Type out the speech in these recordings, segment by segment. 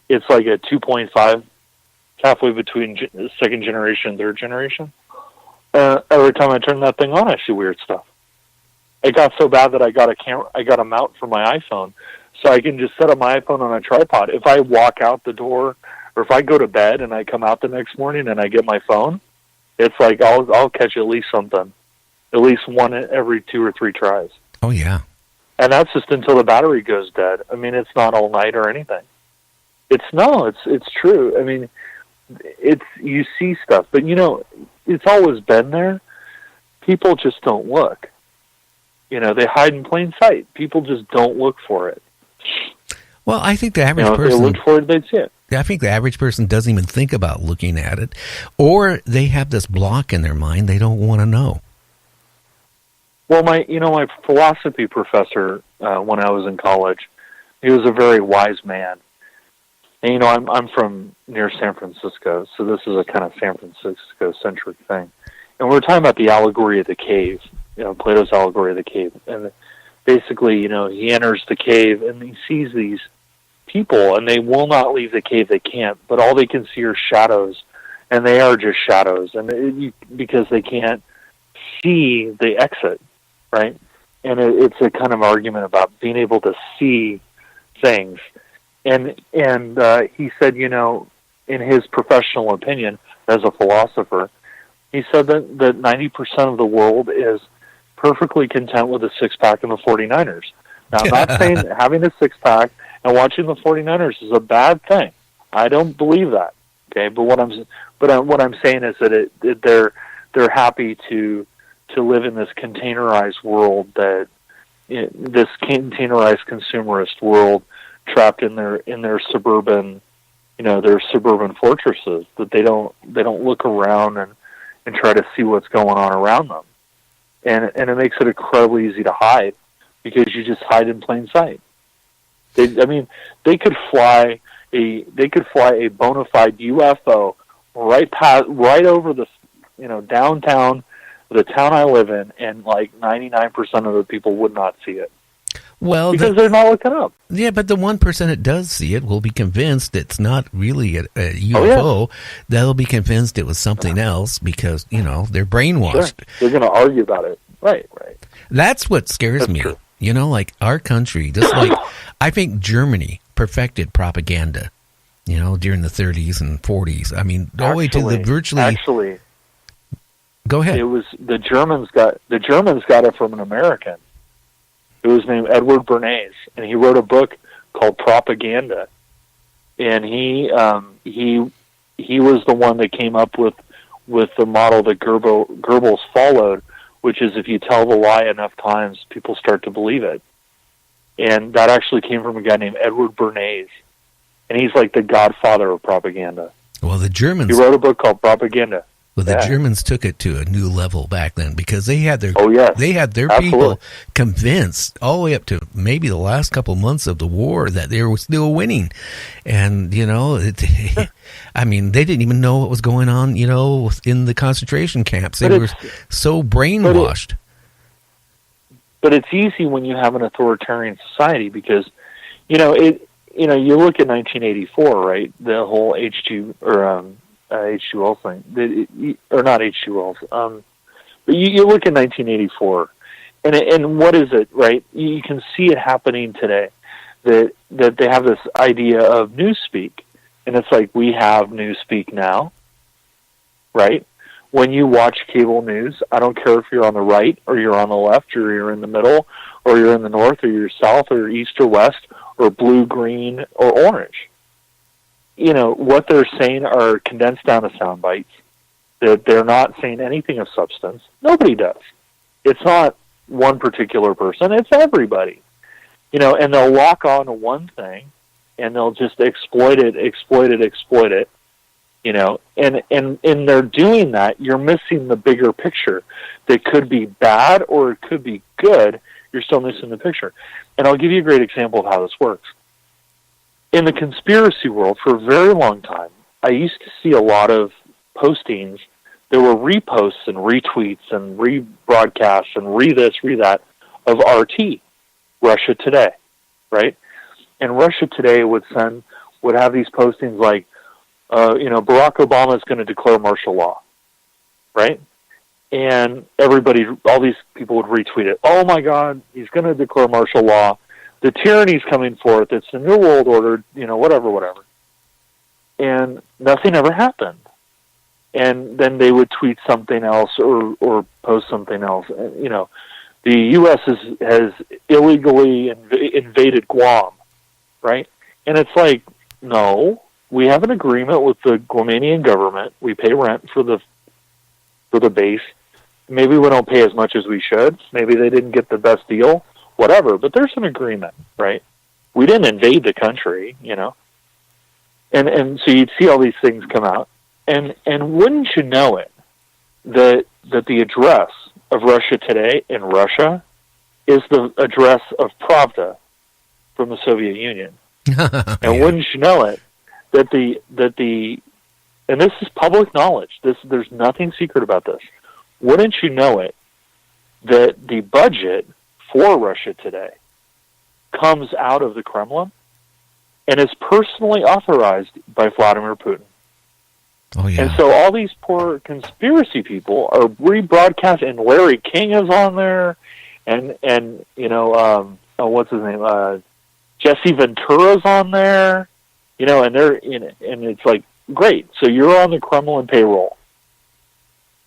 it's like a 2.5, halfway between second generation and third generation. Every time I turn that thing on, I see weird stuff. It got so bad that I got a mount for my iPhone, so I can just set up my iPhone on a tripod. If I walk out the door, or if I go to bed and I come out the next morning and I get my phone, it's like I'll catch at least something, at least one every 2 or 3 tries. Oh yeah, and that's just until the battery goes dead. I mean, it's not all night or anything. It's true. I mean, you see stuff, but it's always been there. People just don't look. They hide in plain sight. People just don't look for it. Well, I think the average person... if they looked for it, they'd see it. I think the average person doesn't even think about looking at it, or they have this block in their mind they don't want to know. Well, my philosophy professor, when I was in college, he was a very wise man. And, I'm from near San Francisco, so this is a kind of San Francisco-centric thing. And we're talking about the allegory of the cave, Plato's allegory of the cave. And basically, he enters the cave and he sees these people, and they will not leave the cave. They can't, but all they can see are shadows, and they are just shadows, and because they can't see the exit, right? And it's a kind of argument about being able to see things. And he said, in his professional opinion as a philosopher, he said that 90% of the world is perfectly content with a six-pack and the 49ers. Now, I'm not saying having a six-pack and watching the 49ers is a bad thing. I don't believe that. Okay, but what I'm saying is that they're happy to live in this containerized world, this containerized consumerist world, trapped in their suburban, their suburban fortresses, that they don't look around and try to see what's going on around them, and it makes it incredibly easy to hide, because you just hide in plain sight. They could fly a bona fide UFO right over the downtown, the town I live in, and like 99% of the people would not see it. Well, because they're not looking up. Yeah, but the 1% that does see it will be convinced it's not really a UFO. Oh, yeah. They'll be convinced it was something else because, they're brainwashed. Sure. They're going to argue about it. Right. That's what scares me. True. Like our country, just like I think Germany perfected propaganda, during the 30s and 40s. I mean, all the way to the virtually... Actually, go ahead. It was the Germans got it from an American. It was named Edward Bernays, and he wrote a book called Propaganda. And he was the one that came up with the model that Goebbels followed, which is if you tell the lie enough times, people start to believe it. And that actually came from a guy named Edward Bernays, and he's like the godfather of propaganda. Well, the Germans... He wrote a book called Propaganda. Well, the Germans took it to a new level back then because they had their Absolutely. people convinced all the way up to maybe the last couple months of the war that they were still winning, and I mean, they didn't even know what was going on, in the concentration camps. They were so brainwashed. But it's easy when you have an authoritarian society because, you look at 1984, right? The whole H2O thing, or not H2O. But you look at 1984, and what is it, right? You can see it happening today. That they have this idea of newspeak, and it's like we have newspeak now, right? When you watch cable news, I don't care if you're on the right or you're on the left or you're in the middle or you're in the north or you're south or east or west or blue, green, or orange. What they're saying are condensed down to sound bites. They're not saying anything of substance. Nobody does. It's not one particular person. It's everybody. And they'll lock on to one thing, and they'll just exploit it. And in their doing that, you're missing the bigger picture. That could be bad or it could be good. You're still missing the picture. And I'll give you a great example of how this works. In the conspiracy world, for a very long time, I used to see a lot of postings. There were reposts and retweets and rebroadcasts and re-this, re-that of RT, Russia Today, right? And Russia Today would send would have these postings like, Barack Obama is going to declare martial law, right? And everybody, all these people would retweet it. Oh my God, he's going to declare martial law. The tyranny's coming forth. It's the New World Order, whatever. And nothing ever happened. And then they would tweet something else or post something else. The U.S. has illegally invaded Guam, right? And it's like, no, we have an agreement with the Guamanian government. We pay rent for the base. Maybe we don't pay as much as we should. Maybe they didn't get the best deal, whatever. But there's an agreement, right? We didn't invade the country, And so you'd see all these things come out. And wouldn't you know it, that the address of Russia Today in Russia is the address of Pravda from the Soviet Union. And wouldn't you know it, that the and this is public knowledge. There's nothing secret about this. Wouldn't you know it, that the budget for Russia Today comes out of the Kremlin and is personally authorized by Vladimir Putin. Oh, yeah. And so all these poor conspiracy people are rebroadcast, and Larry King is on there, and what's his name? Jesse Ventura's on there, and they're and it's like, great. So you're on the Kremlin payroll.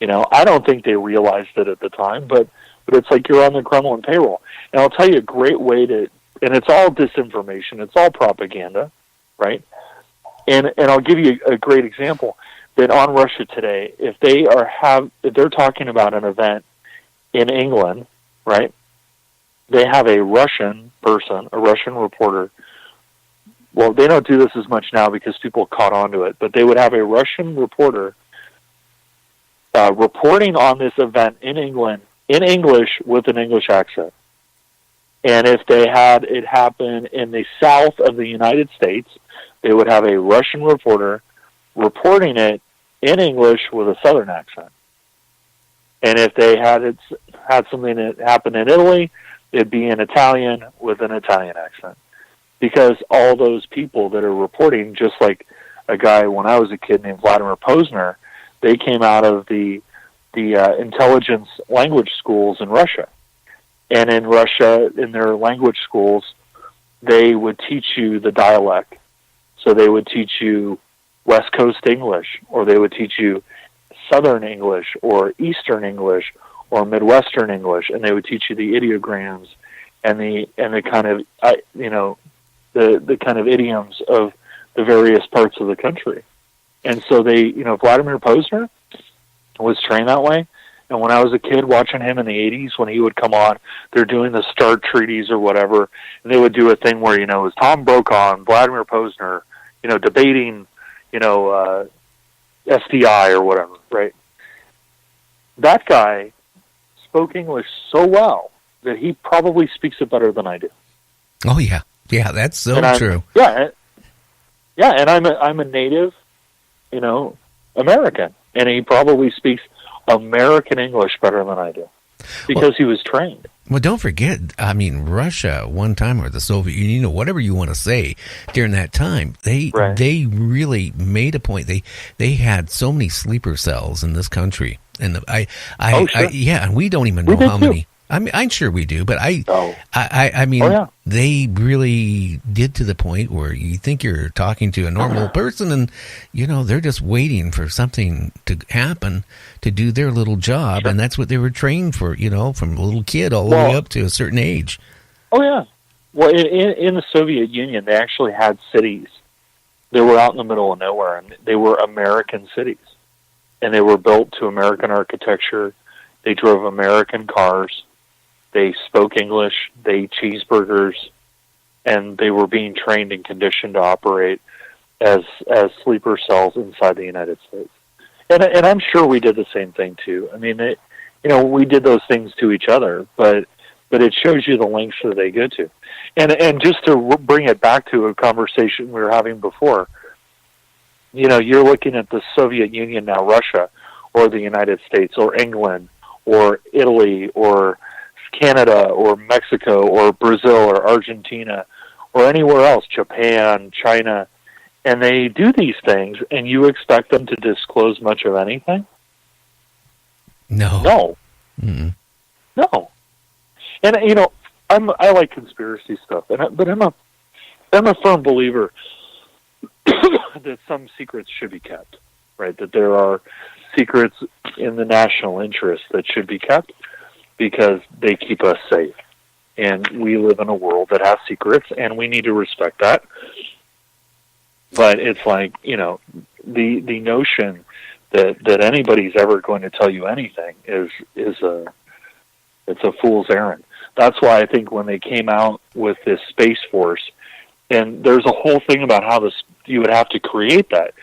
I don't think they realized it at the time, but it's like you're on the Kremlin payroll. And I'll tell you a great way to, and it's all disinformation, it's all propaganda, right? And I'll give you a great example that on Russia Today, if they're talking about an event in England, right? They have a Russian person, a Russian reporter. Well, they don't do this as much now because people caught on to it, but they would have a Russian reporter reporting on this event in England in English with an English accent. And if they had it happen in the south of the United States, they would have a Russian reporter reporting it in English with a southern accent. And if they had something that happened in Italy, it'd be in Italian with an Italian accent. Because all those people that are reporting, just like a guy when I was a kid named Vladimir Posner, they came out of the intelligence language schools in Russia. And in Russia, in their language schools, they would teach you the dialect. So they would teach you West Coast English, or they would teach you Southern English, or Eastern English, or Midwestern English, and they would teach you the ideograms and the kind of the kind of idioms of the various parts of the country. And so Vladimir Posner was trained that way. And when I was a kid watching him in the 80s, when he would come on, they're doing the START treaties or whatever, and they would do a thing where, it was Tom Brokaw and Vladimir Posner, debating, SDI or whatever, right? That guy spoke English so well that he probably speaks it better than I do. Oh, yeah. Yeah, that's so true. Yeah, and I'm a native, American, and he probably speaks American English better than I do because he was trained. Well, don't forget, Russia one time, or the Soviet Union, or whatever you want to say, during that time, they really made a point. They had so many sleeper cells in this country, and and we don't even know how many. I'm sure we do, but they really did, to the point where you think you're talking to a normal person, and they're just waiting for something to happen to do their little job, and that's what they were trained for, from a little kid all the way up to a certain age. Oh yeah, well, in the Soviet Union, they actually had cities. They were out in the middle of nowhere, and they were American cities, and they were built to American architecture. They drove American cars. They spoke English, they ate cheeseburgers, and they were being trained and conditioned to operate as sleeper cells inside the United States. And I'm sure we did the same thing too. We did those things to each other, but it shows you the lengths that they go to. And just to bring it back to a conversation we were having before, you're looking at the Soviet Union now, Russia, or the United States, or England, or Italy, or Canada, or Mexico, or Brazil, or Argentina, or anywhere else, Japan, China, And they do these things, and you expect them to disclose much of anything? No. No. Mm-mm. No. And, I like conspiracy stuff, but I'm a firm believer that some secrets should be kept, right? That there are secrets in the national interest that should be kept because they keep us safe. And we live in a world that has secrets, and we need to respect that. But it's like, the notion that anybody's ever going to tell you anything is it's a fool's errand. That's why I think when they came out with this Space Force, and there's a whole thing about how you would have to create that.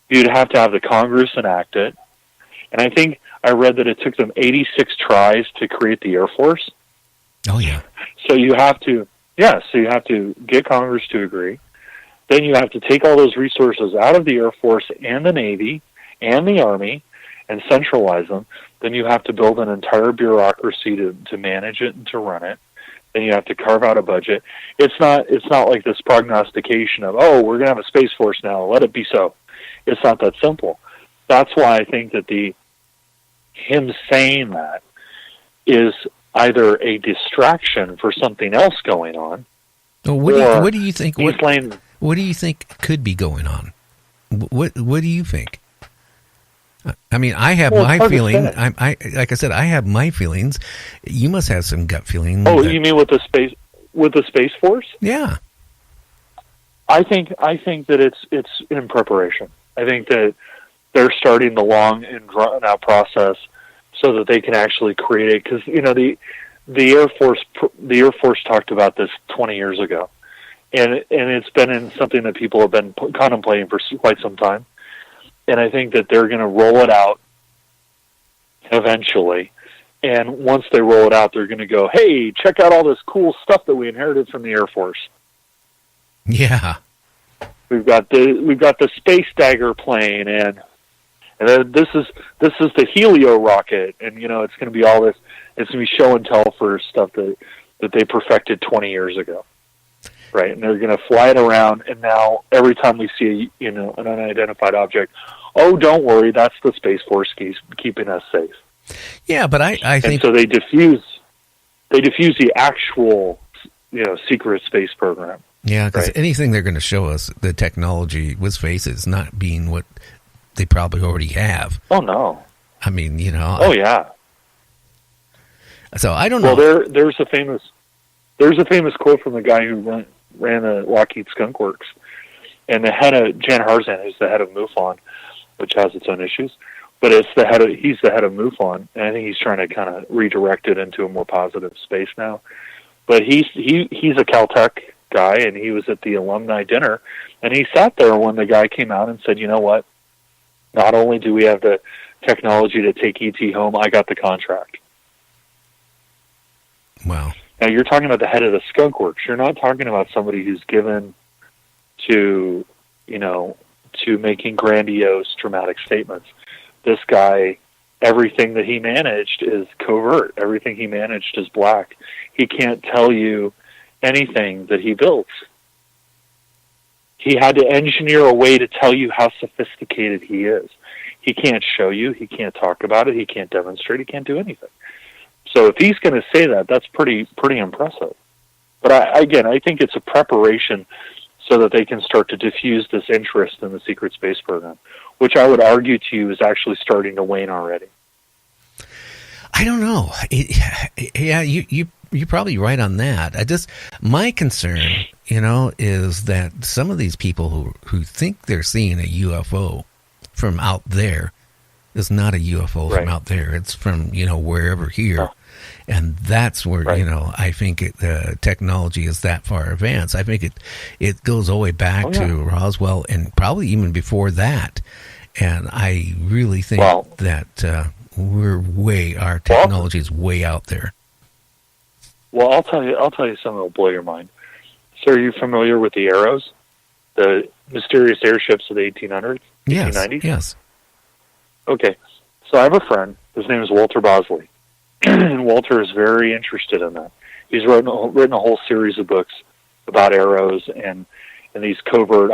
You'd have to have the Congress enact it. And I think I read that it took them 86 tries to create the Air Force. Oh, yeah. So you have to get Congress to agree. Then you have to take all those resources out of the Air Force and the Navy and the Army and centralize them. Then you have to build an entire bureaucracy to manage it and to run it. Then you have to carve out a budget. It's not like this prognostication of, we're going to have a Space Force now, let it be so. It's not that simple. That's why I think that him saying that is either a distraction for something else going on. Well, what do you think? What do you think could be going on? What do you think? I mean, I have my feeling. Like I said, I have my feelings. You must have some gut feeling. Oh, you mean with the Space Force? Yeah. I think that it's in preparation. I think that they're starting the long and drawn out process so that they can actually create it. Because the Air Force talked about this 20 years ago, and it's been in something that people have been contemplating for quite some time. And I think that they're going to roll it out eventually. And once they roll it out, they're going to go, "Hey, check out all this cool stuff that we inherited from the Air Force." Yeah, we've got the Space Dagger plane, and then this is the Helio rocket, and it's going to be all this. It's going to be show and tell for stuff that they perfected 20 years ago. Right, and they're going to fly it around, and now every time we see an unidentified object, don't worry, that's the Space Force keeping us safe. Yeah, but I think and so they diffuse the actual secret space program. Yeah, because anything they're going to show us, the technology with spaces not being what they probably already have. Oh no! I mean, Oh yeah. So I don't know. Well, there's a famous quote from the guy who ran the Lockheed Skunk Works, and the head of Jan Harzan, who's the head of MUFON, which has its own issues, but he's the head of MUFON, and I think he's trying to kind of redirect it into a more positive space now. But he's a Caltech guy, and he was at the alumni dinner, and he sat there when the guy came out and said, "You know what? Not only do we have the technology to take ET home, I got the contract." Wow. Now, you're talking about the head of the Skunk Works. You're not talking about somebody who's given to making grandiose, dramatic statements. This guy, everything that he managed is covert. Everything he managed is black. He can't tell you anything that he built. He had to engineer a way to tell you how sophisticated he is. He can't show you. He can't talk about it. He can't demonstrate. He can't do anything. So if he's going to say that, that's pretty impressive. But I think it's a preparation so that they can start to diffuse this interest in the secret space program, which I would argue to you is actually starting to wane already. I don't know. Yeah, you're probably right on that. My concern, is that some of these people who think they're seeing a UFO from out there is not a UFO from out there. It's from, wherever here. Oh. And that's where, I think the technology is that far advanced. I think it goes all the way back to Roswell and probably even before that. And I really think that our technology is way out there. Well, I'll tell you something that'll blow your mind. So are you familiar with the Arrows? The mysterious airships of the 1800s? Yes, 1890s? Yes. Okay. So I have a friend. His name is Walter Bosley. And Walter is very interested in that. He's written a whole series of books about arrows and these covert